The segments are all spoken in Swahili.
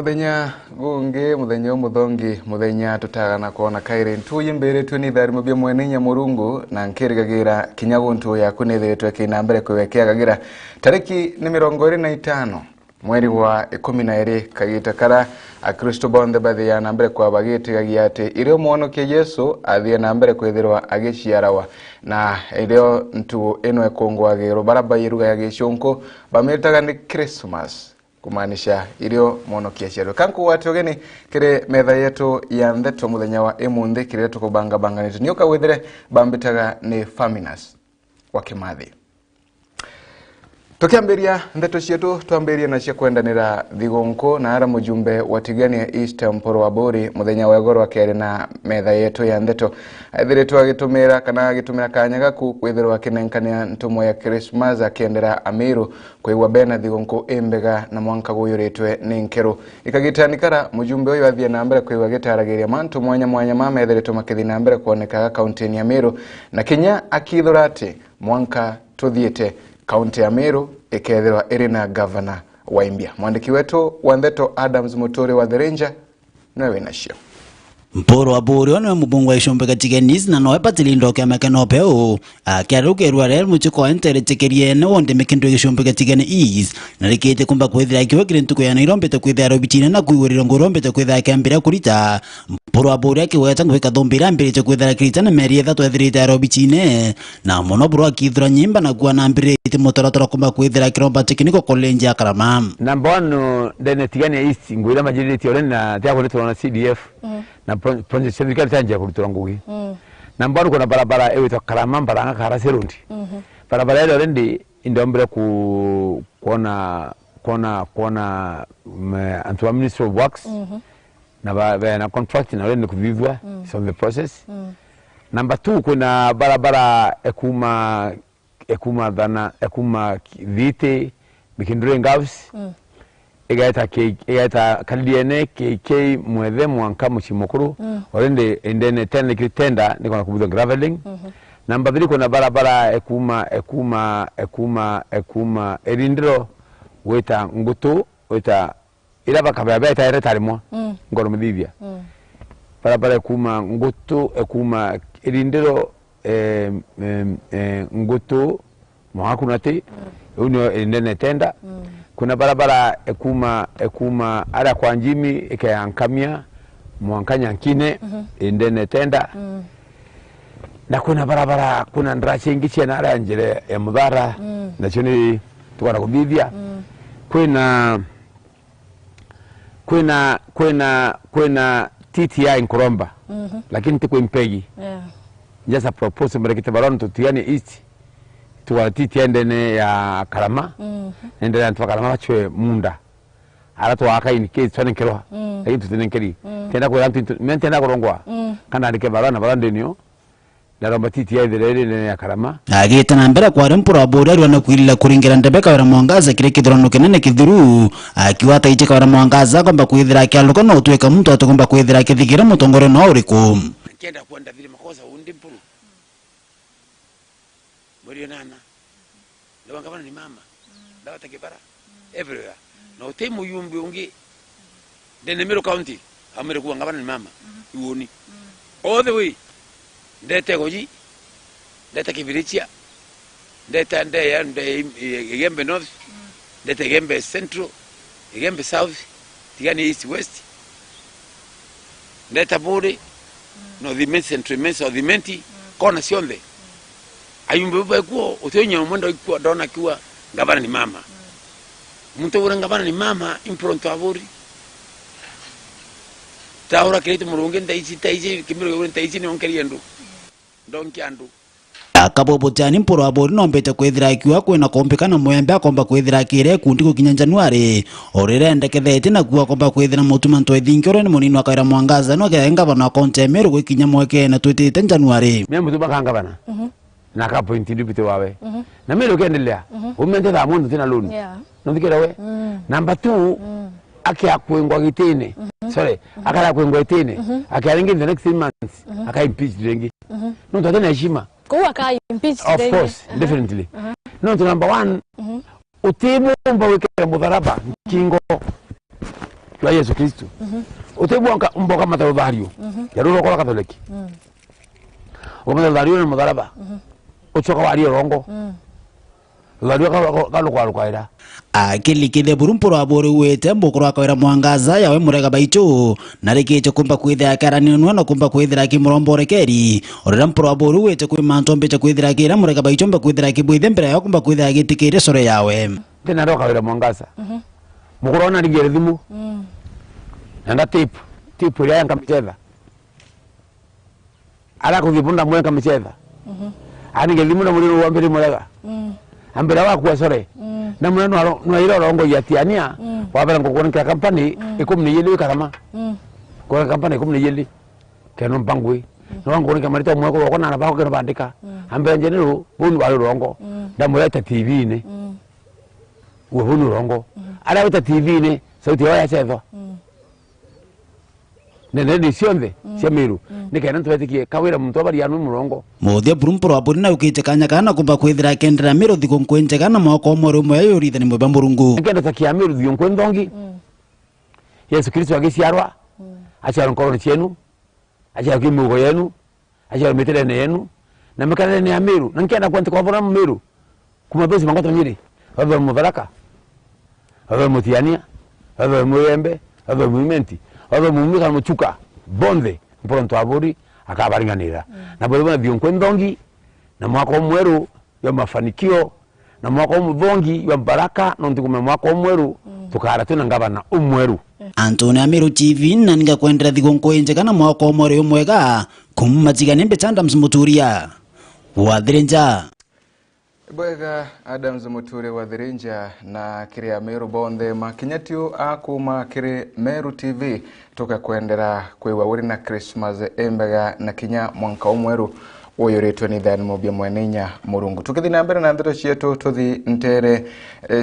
muthenya gungi muthenya umuthongi muthenya tutagana kuona kaire ntuye mbere tuni tharimo bya mwene Nyamurungu na nkirigagira kinya guntu yaku nethiretwe kina mbere kwekeagagira tariki ni 25 mweri wa 12 kagita kara akristo bonde bathi ya nambere kwa bagiti gagiate irio mwonoke Yesu athie nambere kwithirwa agiciarawa na irio ntu eno ekongwagiro baraba yiruga yagicunko bametaga ni Christmas kumaanisha irio mwonokia ciaro kanku watu geni kire metha yetu ya ndeto muthenya wa emunde kire tukubanga banganite nioka withire bambitaga ni Faminas wa Kimathi. Tukiambiria ndeto cietu twambiria na cia kwendanira thigonko na ara mujumbe wa tigania East Mporo wa Bori muthenya wa goro akere na metha yetu ya ndeto aithiretwo agitumira kana agitumira kanyaga ku kwithirwa kinenkania ntumo ya Christmas akiendera Amiru kwigwa bena thigonko embega na mwanka guyuritwe ni nkero ikagitanikara mujumbe uyu athie na mbere kwigwa gitaragiria mantu mwanya mama aithiretwo makithi na mbere kuoneka kaunti ya Amiru na Kenya akithurati mwanka tuthiete kaunti ya Meru ikethirwa irina governor wa Imbia. Mwandiki wetu wa ndeto Adams Mutore wa The Ranger nawe nacio. Mporo wa Bori ono mubungu wa ishombe katigenis na noe patilindo kia mekano peo kiaruke ruarel muchuko entere tekerie ne wonde mekindo ishombe katigene is na rikete kumba kwethira kiwe kirentuko ya Nairobi te kwethira robichine na kuiwirira ngorombe te kwethira kiambira kurita Mporo wa Bori akiweta ngweka thombira mbere te kwethira kirita na meri etha twethirite robichine na mono bro akithura nyimba na kuwa na mbere ite motoratora kumba kwethira kiromba tekiniko college ya Karama. Number 1 ndene tigane is ngwira majority olena tia kuletwa na CDF na project serikali tanja kulitora ngugi nambaro kuna barabara ewe Karama baranga kara serundi barabara ile rendi indombere ku kona antu ministry of works na contract na rendi kuvivwa so the process number 2 kuna barabara ekuma vite mikindure ngavs Egaita kaldiene KK mwethe mwanka muchimokuru orende endene tena kitenda niko na kubuza graveling namba 3 kuna barabara ekuma erindiro weta ngutu weta ila bakababa ita eretarimo ngoro mudivya barabara ekuma ngutu ekuma erindiro ngutu mwakunati uno endene tenda kuna barabara ekuma ala kwa njimi ikayankamia mwankanya nkine endene tenda na kuna barabara kuna ndrache ngichi na ala njere ya mudhara na choni tukana kubidhia kuna TTI Nkuromba lakini tiku impegi njasa propose mrekite barono tutiani East tuwa TTI ndene ya Karama ndene ya Karama wachwe munda ala tuwa haka inike tuwane nkeroha lakini tutine nkeri tenda kwa lantu tenda kurongwa kana nike barona nio Daromba TTI ndene ya Karama agita na mbere kwa Mporo wa Bori wana kuilila kuringira ndebeka wara mwangaza kile kidrono kinene kidhuru akiwata icheka wara mwangaza kwamba kuithira kialuko no tuweka mtu atukomba kuithira kithigira mutongore no uriku kenda kuanda vile makosa undi Mporo Bori nana Lewa ngabana ni mama Lewa takibara everywhere na utemu yumbi ungi Dene Meru County Amere kuwa ngabana ni mama Iwoni all the way Ndete goji Ndete Kibirichia Ndete Igembe North Ndete Igembe Central Igembe South Tigani East West Ndete Bori No Dhimenti Central Mensa o Dhimenti Kona sionde Ayumbe upa ikuwa uteonya mwendo ikuwa dona kiwa ngabana ni mama Mtu ura ngabana ni mama Impronto Abori Taura kirete murunge Ndaichi Kimiro ura Ndaichi ni onkeri yandu Donki andu akabobo tani Mporo wa Bori nombete kwethira kiwa kwena kompekana moyambe akomba kwethira kire kundiko kinya Januari orire ndekethete na kuwa komba kwethira mutuma ntwe thinkoro ni munino akaira mwangaza no kenga bana konte Meru gwikinya mweke na twetete Januari mimi mutuma kanga bana na ka point ndipite wawe na Meru kendelea umente da mundu tena luni no dikira we number 2 akia kwengwa gitene sorry akala kwengwa gitene akia ringi the next 3 months akai impeach rengi no tena heshima kwa kai impeach of course definitely no to number 1 utimu mba wekera mudharaba kingo kwa Yesu Kristo utebwa mboka mathario yaruro kwa Katoliki mathario ni mutharaba ucoka wari rongo thario kalukwa kwaira akilikithia burumpuro abore wete mbukuru akawira mwangaza yawe murega baitu narikiche kumba kwithira karanino no kumba kwithira kimuromborekeri orera mpuro abore wete kwi mantombe cha kwithira kira murega baitu mba kwithira kibwithe mbere ya kumba kwithira gitikire sore yawe tena ndo akawira mwangaza mukuru ona rigere thimu nanda tipu ya nkamichetha ala kuthibunda mwe nkamichetha ani gethimu na muri wambiri murega ambira wakwa sore na mwana no ira rongo yatiania wabera ngokonika company ikumni yeli karama kwa company ikumni yeli keno mpangwe no ngokonika marita mweko wako na bako keno bandika ambira njenero bunu wale rongo ndamuleta TV ne wo bunu rongo ala weta TV ne sauti ya chetho nene ni cionthe cia miru nikena twetikie kawira muntu abari anu murongo muthia burumpuro aburi na ukite kanya kana kumba kwithira kendera miru thiko nkwenjega na mwako mwe umwe yurithani mweba murungu ngenda takia miru thio nkwendongi Yesu Kristo agiciarwa aciarwa nkoroni cienu aciarwa kimugo yenu aciarwa miterene yenu na mikarene ya miru na ngenda kwente kwa bora miru kuma besi mangato nyiri aba mubaraka aba mutiania aba muyembe aba mumenti aba mumika muchuka bonde mpronto aburi akabaringanira na bwana vionko ndongi na mwako mweru ya mafanikio na mwako mudongi ya baraka na ndikume mwako mweru tukara tuna ngabana umweru Antoni Amiru TV na ninga kwendera thigonko enjega na mwako mweru mwega kummajiga nembe chanda msumuturia Wathirinja Bwega Adams Muture Wathirinja na kiri Amiru bonde makinyatio akuma kiri Meru TV toka kwendera kwewa wuri na Christmas embega na kinya mwanka umweru oyoretwe ni thani mobia mwenenya murungu tukithi na mbere na ndero cietu tuthi ntere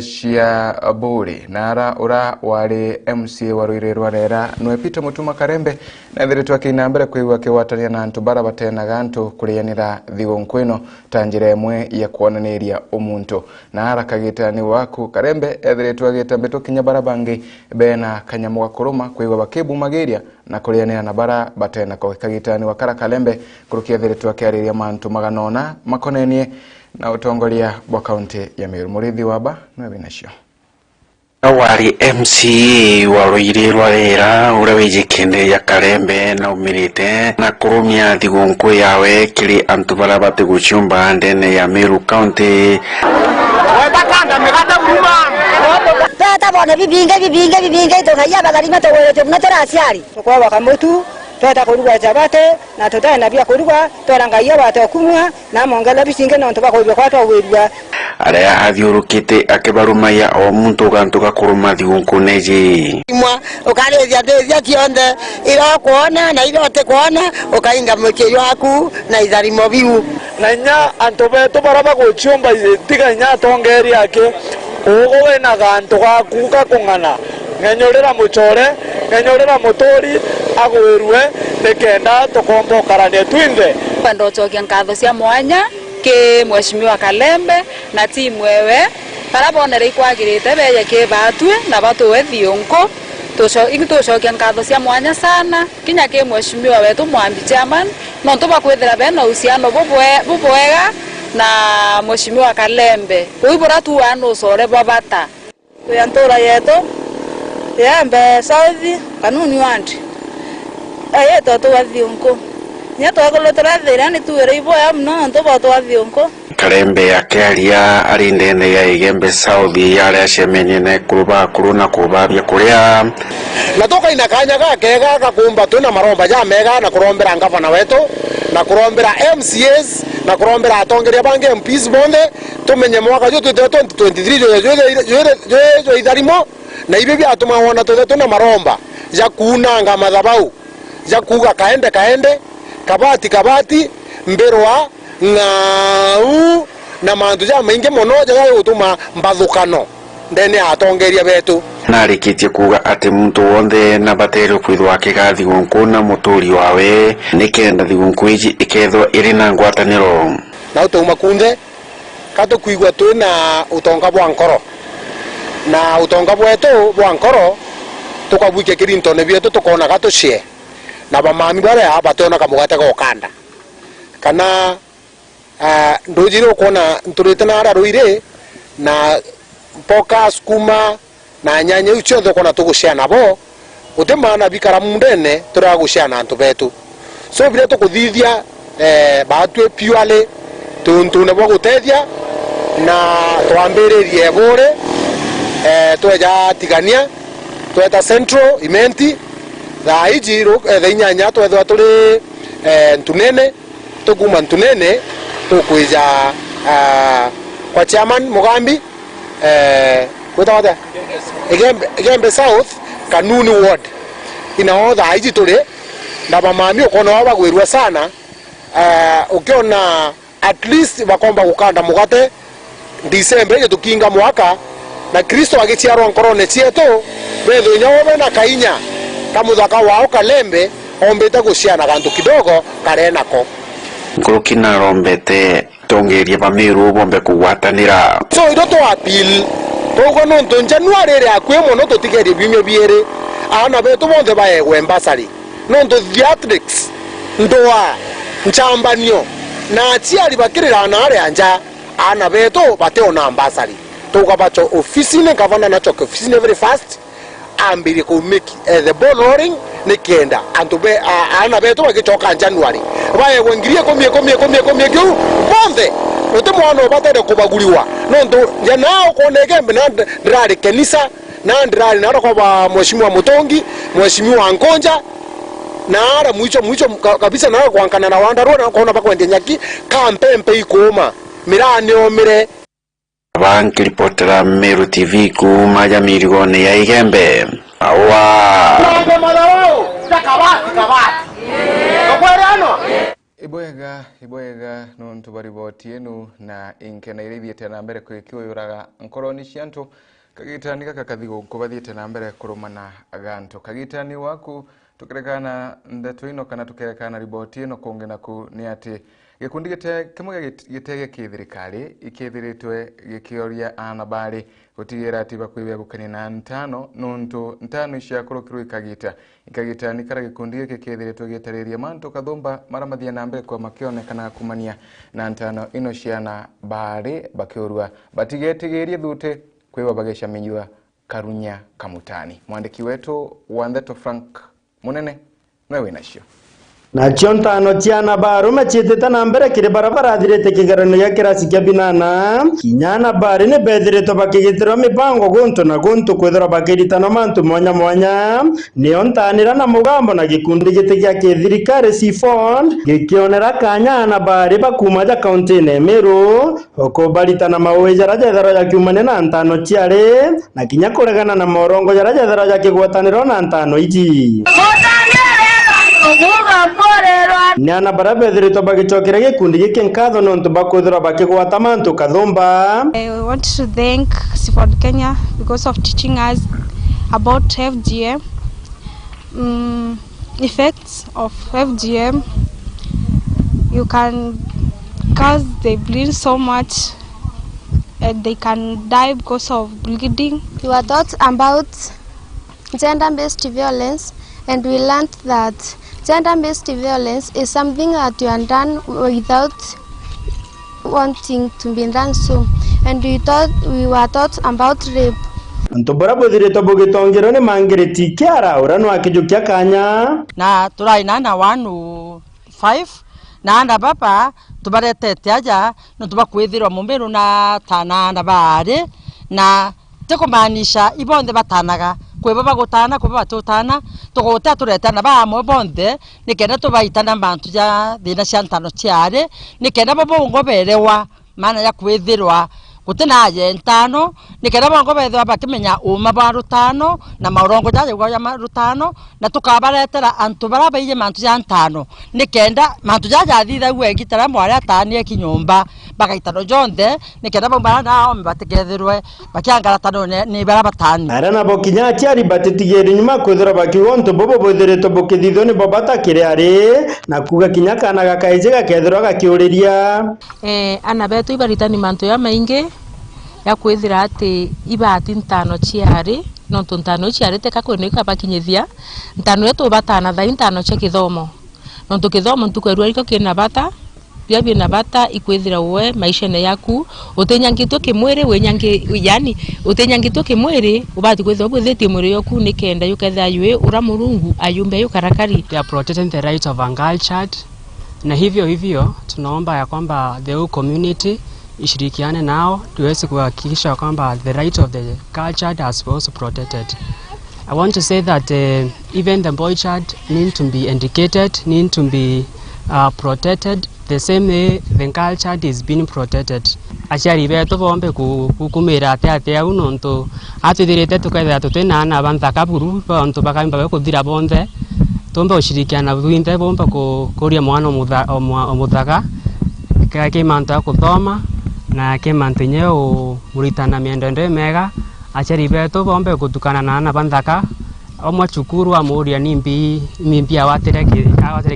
cia buri nara ura wari MCA waruirerwa rera no Peter Mutuma Karembe na ndere twake na mbere kwiwa kiwatania na antu bara batena gantu kurianira thigonkwino tanjira emwe ya kuonaniria omuntu nara kagitani waku Karembe ndere twageta mbeto kinya bara bangi bena kanyamu gakuruma kwiwa bakebu magiria na kurianira na bara batena ko kagitani wakara Kalembe kurukia ndere twake ya mantu maganona makonenie na utongoria bwa kaunti ya Meru murithi waba no binasho wari MCA waruirerwa rera uraweje kende ya Kalembe na umirite na kurumia thigonko yawe kiri antu bara bate guchumba ndene ya Meru county wabakanga megata kuruma tata bona bibinga tokaya bagalima toweto mnatarasiari kwa wakamutu twata kurugwa jabate na tota na bia kurugwa torangaiya bate kumwa na mongala bisinge no ntoba ko kwa tawirwa area athiurukite akibarumaya o muntu gantuka kuruma thigunku neji imwa ukale zia tionde ira kuona na ira te kuona ukainga mke yaku na izarimo biu na nya antobe to baraba ko chumba tiga nya tongeri yake ugo wena gantu gakuka kungana ngenyorera muchore ngenyorera motori agwerwe tekenda tokombo karane twinde pando chokia nkatho cia mwanya ke mheshimiwa Kalembe na timu wewe parabonere ikwagirite beye ke batwe na batu ethionko toshokia nkatho cia mwanya sana kinya ke mheshimiwa wetu Mwambi chairman no ntoba kwethera bena usiano bubwega na mheshimiwa Kalembe uibora tu ano sore babata yantora yeto yambe saudi kanuni wandi ayeto to wathionko nyato agolotera thera ni tuwere iboya mno ntoba to wathionko Kalembe akiaria ari ndene ya Igembe South yale acemenie na kuruba kuruna kubabia kuria natoka ina kanya gakega gakumba tuna maromba ja mega na kurombera ngavana wetu na kurombera MCAs na kurombera atongeria bange MPs bonde tumenye mwaka jote 2023 jo idarimo na ibe bya atumaona tuna maromba ja kunanga madhabau ja kuga kaende kabati mberwa ngau na mandu ja mainge mono ja gutuma mbathukano ndene atongeria betu narikitie kuga ati muntu wonde na batero kwithwa kigathi gonku na muturi wawe nikenda thigunku iji ikethwa iri na ngwataniro na utuma kunde kato kuigwa tu na utonga bwa nkoro na utonga bwetu bwa nkoro tukabwike kirintone bietu tukona gatucie na bamami bare abatona kamugate gokanda kana ndojiro kona nturite na ruire na mpoka skuma na nyanya ucio thokona tugucia nabo utemana bikara mundene turagucia na antu betu so bile tukuthithia batwe piwale tuntu ne bogutethia na twambiririe bure tweja tigania tweta central imenti tha ijiro inyanya twethwa turi ntunene tukuma ntunene tukwija kwa chairman Mugambi witawata Igembe South Kanuni ward ina tha iji turi na bamami ukona wabagwirwa sana ukiona at least bakomba gukanda mugate December ye tukinga mwaka na Kristo agichiarwa nkorone cietu betho nyawe na kainya kamuthaka wao Kalembe ombete guciana gantu kidogo karenako Nkurukina rombete tongerie bamiru bombe kugwatanira so ido to appeal togo no to January ya kwemo no to tigeri bimye biere ana beto bonde bae wembasari no to theatrics ndoa nchambanio na tiari bakirira na are anja ana beto bateo na ambasari toga bacho office ne gavana na chok office ne very fast ambiri ko make the ball rolling ne kenda antube ana beto bagichoka January bae wengirie komie kyo bonde utemwana batere kubaguliwa nondo yanao konegembe na ndirari kanisa na ndirari na kwa mheshimiwa Mutongi mheshimiwa Nkonja na ara mwicho kabisa na kwankana na wandarua na kona bakwende nyaki kampempe ikoma mirani omire banki reportera Meru TV kuma ya mirigone ya Igembe awa ndio madao kabati iboyega nontu bariboti enu na inkena irithiete na mbere kwikiuyuraga nkoroni ciantu kagitani gaka kathigo kubathiete na mbere kurumana aganto kagitani waku tukirekana ndeto ino kana tukirekana riboti ino kungena ku ni ati gikundi kimwe gitege kithirikari ikithiritwe gikioria anabari gutigira ati bakwibia gukani na ntano nontu ntano ishakurukirwe ikagita ni kara gikundi gike kithiritwe gitariria mantu kathumba maramathia na mbere kwa makionekana kumania na ntano ino ciana bari bakiurua batigetigerie thute kwiwa bagesha minyua Karunya Kamutani mwandiki wetu Wandeto Frank Munene mwewe nacio na ntano tiana baru machitete na mbere kire barabara thirete kigarano ya kirasi kya binana kinyana bari ne bethirete bakigitiro mipango guntu na guntu kwithira bakiritano mantu mwanya ni ontanira na mugambo na gikundi gite kya kithirikari Sifond gikionera kanyana bari bakuma ja county ne Meru oko baritana maweja raja thara ya kiumane na ntano tiare na kinya kuregana na morongo ya raja thara ya kigwataniro na ntano iji Nyana barabe dhirito bagichokera gikundi gike nkatho nontu bakuthira bakigwata mantu kathumba. I want to thank Sifond Kenya because of teaching us about FGM, effects of FGM. You can cause they bleed so much and they can die because of bleeding. We were taught about gender-based violence and we learned that gender-based violence is something that you are done without wanting to be done so, and we were taught about rape. Ntobora bodhirito bogitongero ne mangireti kiara urano akijukia kanya na turaina na 105 na anda baba tubarete tiaja no tubakwithirwa mumbiru na tana na bari na tekomanisha ibonde batanaga kweba gutana kweba tutana tugota turetana ba mo bonde nikenda tubaitana bantu ja thina cia ntano ciare nikenda babongo berewa mana ya kwithirwa gutina ye ntano nikenda bongo bethwa bakimenya uma ba rutano na maurongo ja ya rutano na tukabaretera antu barabaye mantu ja ntano nikenda mantu ja thitha gwegitara mwari atanie kinyumba bakaitano jonde nikenda bombara nao bategethirwe bakiangara tano ni barabatani arana bokinya cyari batitigeri nyuma kwithira bakigonto bobo bothirito bokithitho ni bobata kireare na kuga kinya kana gakaije gakethirwa gakiuriria ana betu ibaritani mantu ya maingi ya kwithira ati ibati ntano ciari no ntano ciari teka kwenika bakinyithia ntano yetu batana tha ntano cia kithomo no tukithomo tukwerua riko kina bata pia bina bata ikwithira we maisha ne yaku utenyangitwe kimwiri wenyangi yani utenyangitwe kimwiri ubati kwithira bwithiti mwiri yoku nikenda yuketha yue ura Murungu ayumbe yukarakari. They are protecting the right of a girl child, na hivyo tunaomba ya kwamba the whole community ishirikiane nao tuweze kuhakikisha kwamba the right of the girl child is also protected. I want to say that even the boy child need to be educated, need to be protected the same way the girl child is being protected. Aciari betu bombe kukumira ate au nonto atwithirite tuketha tutena na banthaka buru bonto bakamba kuthira bonde tombe ushirikiana bwinte bomba kuria mwana omuthaga kake manta kuthoma na ke mantenye o muritana miendende mega aciari betu bombe kutukana na banthaka omwe cukuru amuria nimbi awatire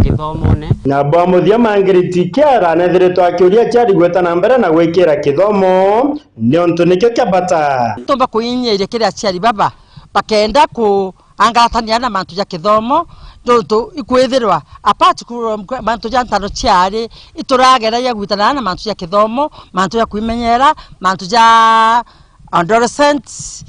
githomone na bamuthia mangiriti kiara nethiritwo akiuria ciari gwetana mbere na gwikira kithomo ni onto nikyo kiabata tumba kuinyeire kiria ciari baba bakenda ku angatania na mantu ya kithomo tonto ikwithirwa apart ku mantu ya ntano ciari ituragera ya gwitana na mantu ya kithomo mantu ya kuimenyera mantu ya adolescents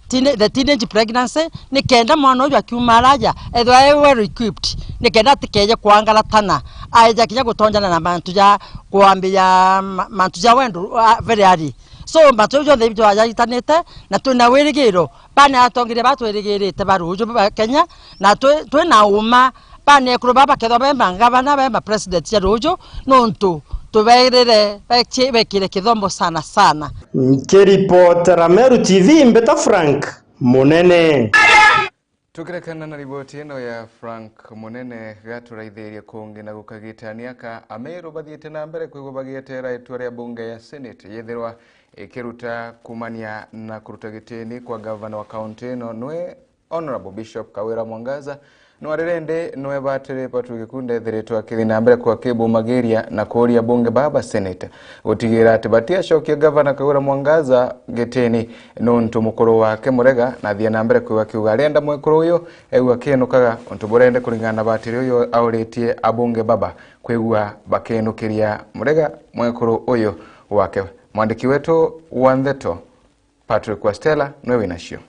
the teenage pregnancy ni kenda mwana uyu akiumaraja ethwa well equipped ni kenda tikeje kuangalatana aija kinya gutonjana na mantu ya kuambia mantu ya wendo very early so mantu yo the byo ayitanite na tuna wirigiro bana atongire batwirigirite barujo Kenya na twina uma bana ekuru baba ketho bemba ngabana bemba president ya rujo nonto tubairire bekire kithomo sana. Kiripotera Meru TV Mbeta Frank Munene. Tukirekana na riboti ino ya Frank Munene gaturaithiria kungi na gukagitania ka Ameru bathiete na mbere kwigwo bagietera itua ria bunge ya Senate yethirwa ikiruta kumania na kuruta gitini kwa governor wa county ino nwe Honorable Bishop Kawira Mwangaza nwarerende nwe batire patu gikunde thiritwa kithina mbere kwa kibu magiria na kuria bunge baba Senate gutigira ati batia shokia governor Kawira Mwangaza gitini nontu mukuru wake Murega na thia na mbere kwa kiuga arenda mwekuru uyo egwa kinukaga ontu burende kuringana batire uyo auritie abunge baba kwigwa bakenukiria Murega mwekuru uyo wake. Mwandiki wetu Wantheto Patrick Wastela nwe winashio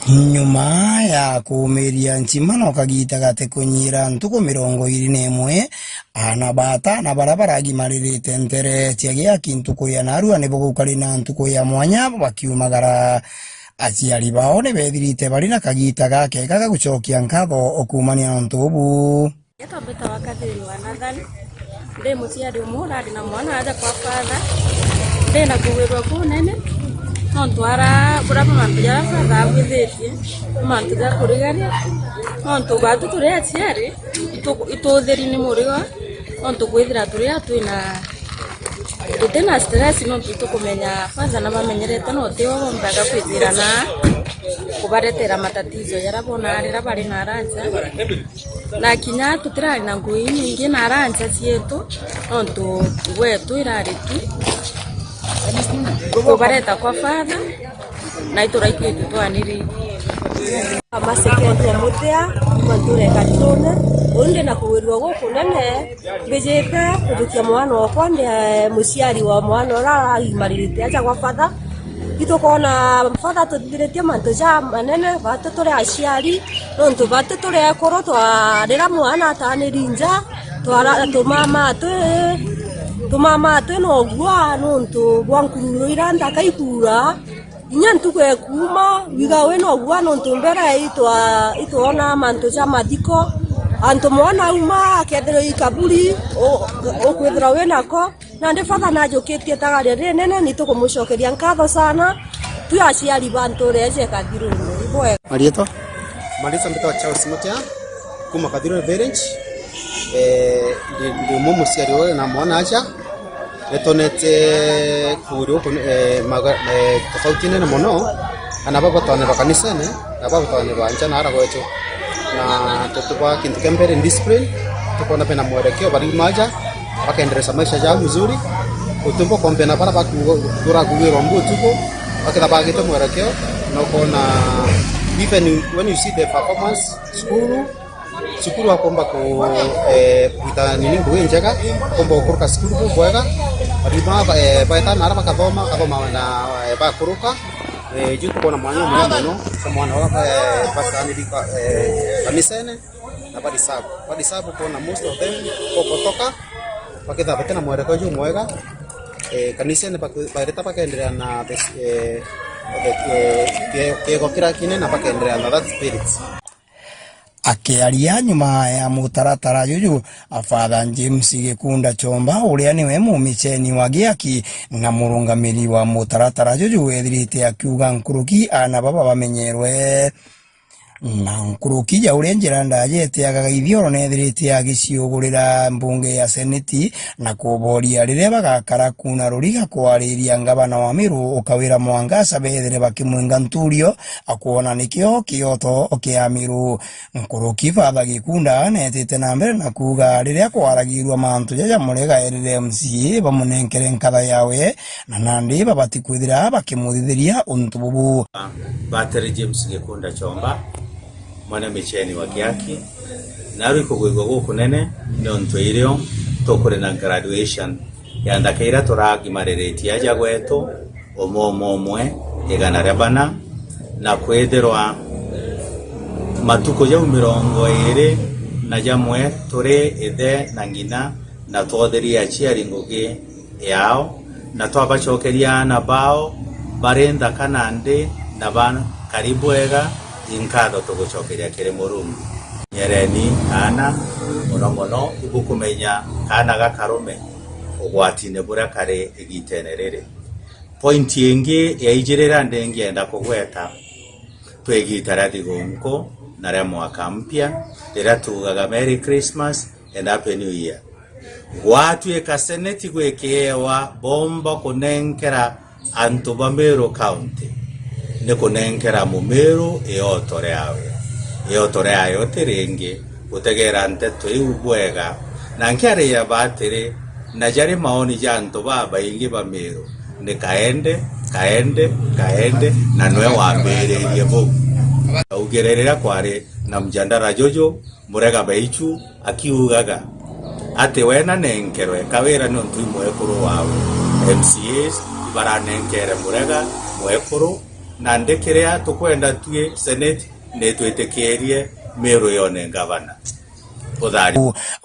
nyuma ya kuumiria nchimano kagita gate kunyira ntuko 21 ana bata na barabara gimaririte ntere tiagia kintu kuya narua ne bogukari na ntuko ya mwanya bakiumagara aciari bao ne bethirite bari na kagita gake gaga gucokia nkatho okumania ntubu yatambeta wakathiri wa Nathan nde muciari umurari na mwana aja kwa father nde na kuwirwa kunene ontwara kurapa mantu ya father agwithetie mantu ya kurigaria onto batu turi aciari ituthiri ni murigo onto kwithira turi atwina tutena stress no tukumenya father na bamenyerete no tiwo bombaga kwithira na kubaretera matatizo yarabona arira bari na aranja na kinya tutirari na ngui nyingi na aranja cietu onto wetu irari tu kubareta kwa father na ituraikie tutwaniri amasekendi ya mutia mature katone unde na kuwirwa goko nene bijete kudukia mwana wakwa ndi muciari wa mwana ora imaririte acha kwa father itokona father tudiretie manto ja manene batu tore aciari nonto batu tore koro twarira mwana atanirinja twara tumama tu no gwa nonto bwankuru iranda kaikura inyantu kwe kuma wigawe no gwa nonto mbera itona manto ja madiko anto mwana uma kedero ikaburi o kwethra wenako na ndi father na joketie tagare nene nitukumushokeria nkatho sana tu aciari bantu reje kathiruni iboe Marieto Marisa mbita Charles Mutia kuma Kathiruni village ndi mumu ciari we na mwana acha etonete kuri ko tofauti nene muno ana baba tone bakanisane na baba tone banja na ara gocho na tutuba kintu kembere discipline tukona pena mwelekeo bali maja wakaendeleza maisha yao vizuri utumbo kompena para bakura kuwiro mbutuko bakita bagite mwerekeo na kona even when you see the performance skulu akomba ko kuita nini kuenjeka komba okuruka skulu bwega badima baita nara bakadoma na bakuruka jutu kona mwanya mwana samwana wala pasani dika kamisene na badisabu kona most of them kokotoka pakita batena mwereko ju mwega kanisene baita pakaendelea na kira kine na pakaendelea na that spirits. Akiaria nyuma ya mutaratara juju Father James Gikunda Chomba uria niwe mumicheni wa Giaki na murungamiri wa mutaratara juju wethirite akiuga nkuruki ana baba bamenyerwe na nkuruki ja uria njira ndajete agaithio nethirite agiciugurira mbunge ya seneti na kuboria riria bagakara kuna ruriga kwariria ngabana wa Miru ukawira Mwangasa bethere bakimwenga nturio akuona nikio kioto kia Miru. Nkuruki Father Gikunda netete na mbere na kuga riria kwaragirwa mantu jaja murega erire MCA bamunenkere nkatha yawe na nandi babati kwithira bakimuthithiria untu bubu. Father James Gikunda Chomba mwana micheni wa Giaki naru ikugwigwa guku nene no ntwirio tukure na graduation ya ndakaira turagi marereti aja gwetu omwe igana rebana na kwetherwa matuko ya 20 na jamwe tore ethe na ngina na twotheria aciari ngugi yao na twabacokeria na bao barenda kanande na bana karibu ega inkatho tugucokeria kiri Murungu nyereni ana mono ibukumenya kana gakarume ugwatine bura kare igitenerere point yengi yaijirira ndengenda kugweta twegitara digonko na mwaka mpya rira tugaga Merry Christmas and Happy New Year watu ekaseneti gwekewa bomba kunenkera antu ba Meru County ne kunenkera mu Meru eotore ayo terenge utegera nteto ibwega nankere ya batere na jari maoni janto baba ingi ba Meru ne kaende na nwe wa mbere yebo ugererera kware na mjandara jojo murega baichu akiugaga ate wena nenkerwe kawera no ntuimwe kuru wawe MCAs baranenkere murega mwekuru na ndekerea tukwenda tuye senate netwetekerie Meru yone gavana udari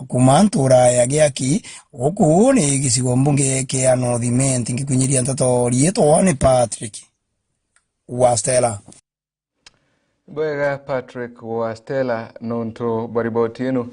kumantura ya Giaki oku ni gicigo mbunge kia Northiment ngikunyiria ntato rieto ni Patrick Wastela Bwega Patrick Wastela nonto bariboti ino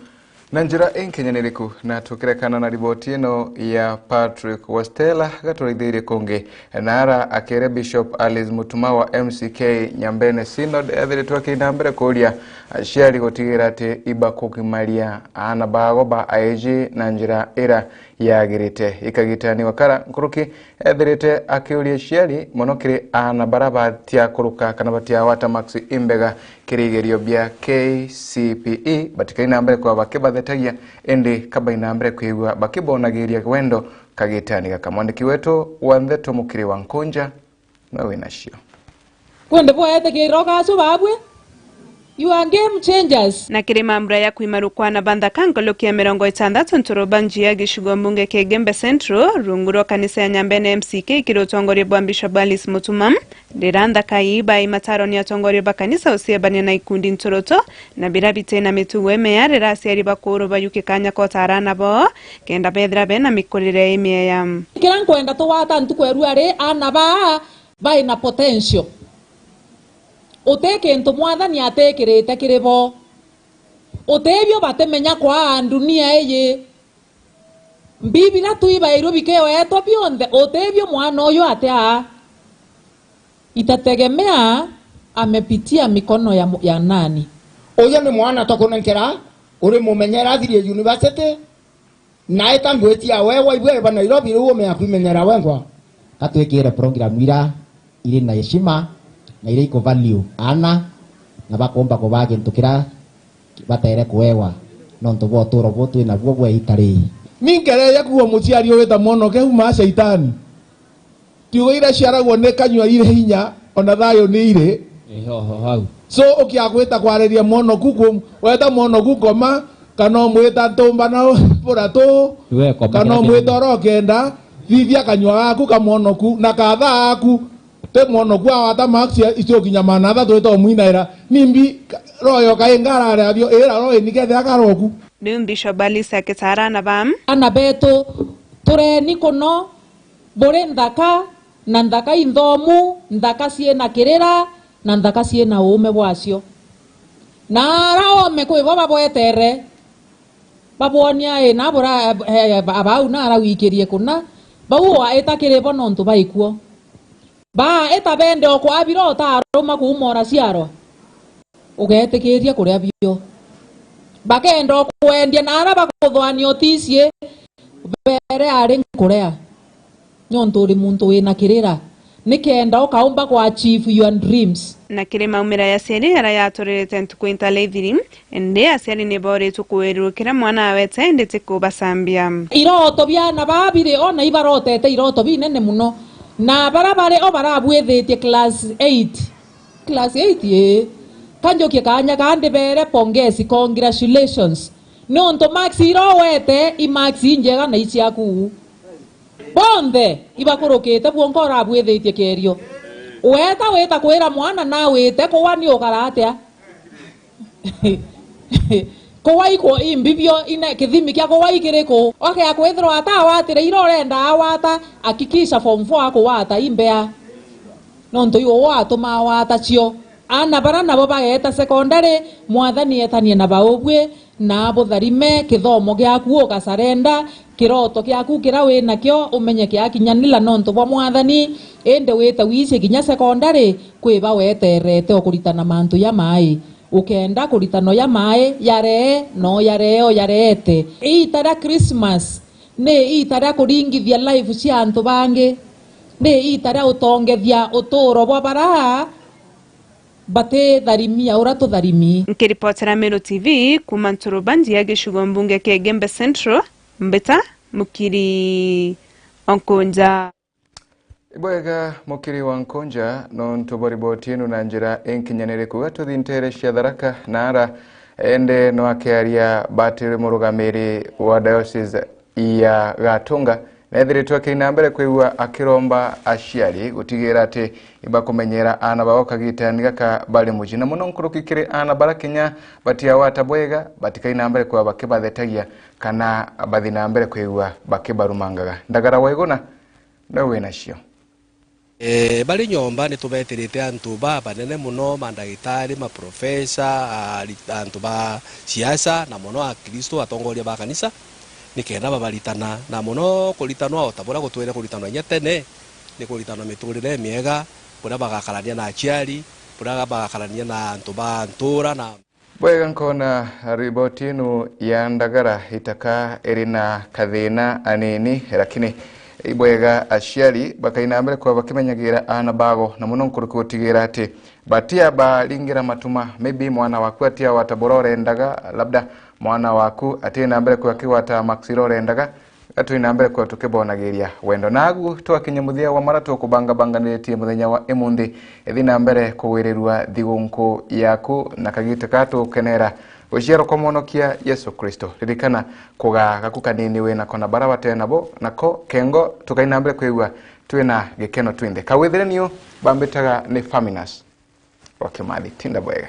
na njira enkenyaniriku na tukirekana na riboti ino ya Patrick Wastela gatorithirie konge nara akere Bishop Alice Mutuma wa MCK Nyambene Synod ethiritwe kinambere kuria aciari gutigira ati ibakukimaria ana bagoba aeji na njira ira yagirite ikagitani wakara nkuruki ethirite akiuria aciari monokire ana baraba tia kuruka kana batia wata Max Imbega kirigerio bia KCPE batikaina mbere kwa bakibathetagia ende kabaina mbere kwigwa bakibonagiria wendo kagitani gakamwandiki wetu Wantheto Mukiri wa Nkonja nawe nacio kwende boete kiroka subabwe you are game changers na kirima mbra ya kuimarukwa na banda kankolo kia 60 ntoroba njia gishugo mbunge Kegembe Central runguro kanisa ya Nyambene MCK kirotongori bwa Bishop Alice Mutuma ndiranda kaiba imataro ni atongori bakanisa usiebani na ikundi ntoroto na birabite na mituwe meyare rasi ya ribakuru bayuke kanya kota arana bo kenda bedra bena mikurire ime ya kiranko enda tuwata ntukweru are anaba by na potential uteke ntu mwathani atekirite kiribo utebyo batemenya kwa dunia eye mbibira tuibairwo bikeo eto bionde utebyo mwana oyo atea itategemea amepitia mikono ya nani oyo ni mwana tokunenkera uri mumenyera thirie university na etangwetia wewe ibwe ba Nairobi ruo me akumenyera wengwa katwekire program ira iri na heshima na ile iko value ana na bakomba ko bage ntukira batere kuewa no ntubo turo botu na bwo itari Ninkere yakuwa muciari weta mono ke huma shaitani. Tiugo ira ciaragwo ne kanywa ire hinya ona thayo ni ire. hau. So ukiagwita kwareria mono kuko weta mono gukoma kana mwita tumba na burato kana mwita rokenda thithia kanywa gaku kamono ku na katha aku te mono kwa wata maxia icio kinyamana tha twito mwinaira nimbi royo kaingara avyo era royo nikethe akaroku Bishop Alice akitara na bam ana beto tureni kuno bore ndaka na ndaka inthomu ndaka ciena kirira na ndaka ciena ume bwacio na rao mekwe baba boetere babonia na bora abau na ara wikirie kuna bau etakire bono ntu baikuo ba etabende okwa biro taruma kumora ciaro ugetekiria kuria bio bakendo kwendia na ara bakuthwani oticie bere ari kuria nyonto ri muntu wina kirira nikenda ukaumba kwa achieve your dreams na kire maumira ya seri ara yatorete ntukwinta leithiri ende aseri ne bore tukuweru kira mwana wete ende tikubasambia iroto byana babire ona ibarotete iroto binene muno na barabare o barabwethetie class 8 kanjokie kanya kande bere pongezi congratulations nonto max irowete i max njega na ichiaku bonde ibakorokete bwonkora abwethetie kerio weta kwira mwana na wete kwani okaratea kowai ko imbibio ina kithimi kya kowai kiriko okay akwithro ata watire irorenda awata akikisha form 4 akwata imbea nonto yo wato mawata cio ana barana bo bageta secondary mwathani etanie na baobwe na botharime kithomo gyaku ukasarenda kiroto gyaku kira wina kyo umenye gyakinyanila nonto bwa mwathani ende weta wice kinya secondary kwiba weterete okuritana mantu ya mai ukenda kuritano ya mai yare no yareo yarete itara Christmas ne itara kuringithia life cia antu bange ne itara utongethia uturo bwa bara bate dharimia urato dharimi nkiripotera Mero TV kuma Nturubanji ya gishugo mbunge ke Gembe Central mbeta mukiri onkonja Ibwega mukiri wa nkonja no ntuboribotinu na njira enkinyanire kuga tuthintere cia Tharaka nara ende no akiaria batire murugamiri wa diocese ya Gatunga nethiritwe kina mbere kwigua akiromba aciari gutigira ati ibakumenyera ana bao kagitani gaka bali mujina muno nkurukikire ana barakinya batia watabwega batikaina mbere kwa bakibathetagia kana bathina mbere kwigua bakibarumangaga ndagara waigona nawe nacio bali nyomba ni tubeterete antu banene muno mandagitari maprofesa antu ba siasa na muno a Kristo atongoria ba kanisa nikenda babalitana na muno kulitanwa otabura gutwire kulitanwa nyetene ni kulitanwa miturire miega bura bagakarania na aciari bura bagakarania na antu ba ntura na bwega nkona ribotinu ya ndagara itaka erina kathina anini lakini ibwega aciari bakaina mbere kwa bakimenyagira ana bago na muno nkurukutigira ati batia balingira matuma maybe mwana waku atia wataborore ndaga labda mwana waku atina mbere kwa kiwata maxirore ndaga atuina mbere kwa tukibonagiria wendo nagu twakinyamuthia wa marato kubanga banganitie muthenya wa emundi ethina mbere kuwirirwa thigunku yaku na kagite katu kenera uciaro komonokia Yesu Kristo ririkana kugaga kukanini wena kona barawate nabo nako kengo tukaina mbere kwigwa twina gikeno twinde kawithirenio bambitaga ni Faminas wakimathi tinda bwega